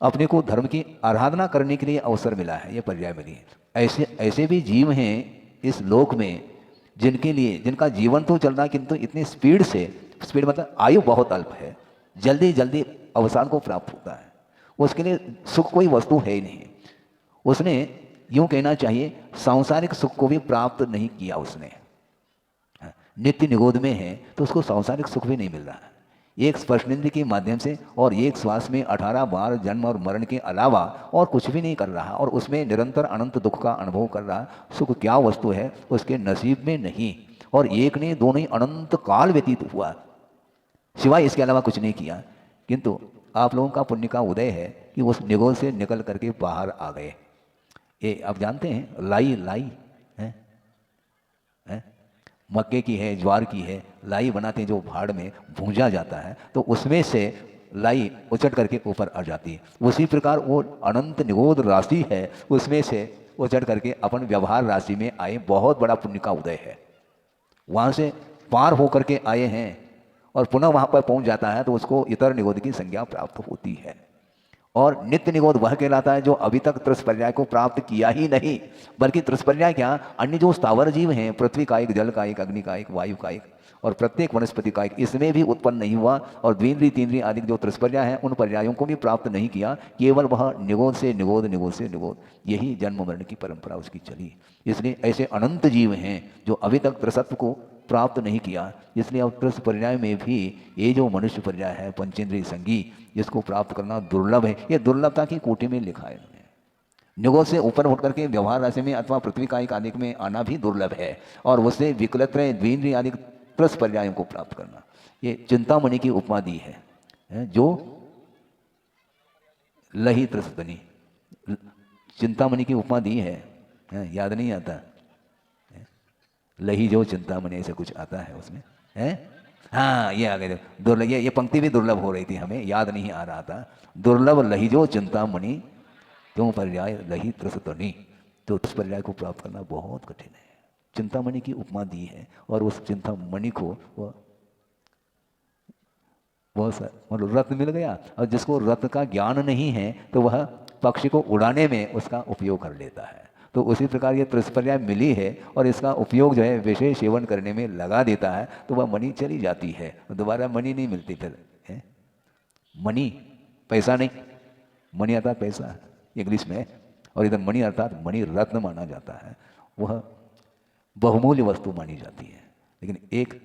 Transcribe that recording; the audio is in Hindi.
अपने को धर्म की आराधना करने के लिए अवसर मिला है, ये पर्याय मिली है। ऐसे ऐसे भी जीव हैं इस लोक में जिनके लिए, जिनका जीवन तो चल रहा है किंतु इतनी स्पीड से, स्पीड मतलब आयु बहुत अल्प है, जल्दी जल्दी अवसान को प्राप्त होता है, उसके लिए सुख कोई वस्तु है ही नहीं। उसने यूं कहना चाहिए सांसारिक सुख को भी प्राप्त नहीं किया उसने, नित्य निगोद में है तो उसको सांसारिक सुख भी नहीं मिल रहा है। एक स्पर्शनेंद्रिय के माध्यम से और एक श्वास में 18 बार जन्म और मरण के अलावा और कुछ भी नहीं कर रहा, और उसमें निरंतर अनंत दुख का अनुभव कर रहा। सुख क्या वस्तु है उसके नसीब में नहीं, और एक ने दो नहीं अनंत काल व्यतीत हुआ, सिवाय इसके अलावा कुछ नहीं किया। किंतु आप लोगों का पुण्य का उदय है कि उस निगोद से निकल करके बाहर आ गए। ये आप जानते हैं लाई, लाई है, मक्के की है, ज्वार की है, लाई बनाते हैं जो भाड़ में भूंजा जाता है, तो उसमें से लाई उचट करके ऊपर आ जाती है। उसी प्रकार वो अनंत निगोद राशि है, उसमें से उचट करके अपन व्यवहार राशि में आए, बहुत बड़ा पुण्य का उदय है। वहाँ से पार होकर के आए हैं और पुनः वहाँ पर पहुँच जाता है तो उसको इतर निगोद की संज्ञा प्राप्त होती है। और नित्य निगोद वह कहलाता है जो अभी तक त्रिस्पर्याय को प्राप्त किया ही नहीं, बल्कि त्रिस्पर्याय क्या, अन्य जो स्थावर जीव हैं, पृथ्वी का एक, जल का एक, अग्नि का एक, वायु का एक और प्रत्येक वनस्पति का एक, इसमें भी उत्पन्न नहीं हुआ। और द्विन्द्रिय तीन्द्रिय आदि जो त्रिस्पर्याय हैं उन पर्यायों को भी प्राप्त नहीं किया, केवल वह निगोद से निगोद, निगोद से निगोद, यही जन्म मरण की परंपरा उसकी चली। इसलिए ऐसे अनंत जीव हैं जो अभी तक त्रिसत्व को प्राप्त नहीं किया। इसलिए अब त्रिस पर्याय में भी ये जो मनुष्य पर्याय है पंचेंद्रिय संगी, इसको प्राप्त करना दुर्लभ है। ये दुर्लभता की कोटि में लिखा है। निगोद से ऊपर उठ करके व्यवहार राशि में अथवा पृथ्वी का एक आदि में आना भी दुर्लभ है, और उससे विकलत द्विन्द्रिय आदि त्रिस पर्यायों को प्राप्त करना, ये चिंतामणि की उपमा दी है। जो लही त्रसतनी, चिंतामणि की उपमा दी है, याद नहीं आता, लही जो चिंतामणि ऐसे कुछ आता है उसमें है। हाँ ये आ गए दुर्लभ, ये पंक्ति भी दुर्लभ हो रही थी, हमें याद नहीं आ रहा था। दुर्लभ लही जो चिंतामणि क्यों पर्याय लही त्रसतनी, तो उस पर्याय को प्राप्त करना बहुत कठिन है। चिंतामणि की उपमा दी है, और उस चिंतामणि को वह मतलब रत्न मिल गया, और जिसको रत्न का ज्ञान नहीं है तो वह पक्षी को उड़ाने में उसका उपयोग कर लेता है। तो उसी प्रकार ये त्रिस्पर्याय मिली है और इसका उपयोग जो है विशेष सेवन करने में लगा देता है, तो वह मणि चली जाती है, दोबारा मणि नहीं मिलती फिर है। मणि पैसा नहीं, मणि अर्थात पैसा इंग्लिश में, और इधर मणि अर्थात मणि रत्न माना जाता है, वह बहुमूल्य वस्तु मानी जाती है। लेकिन एक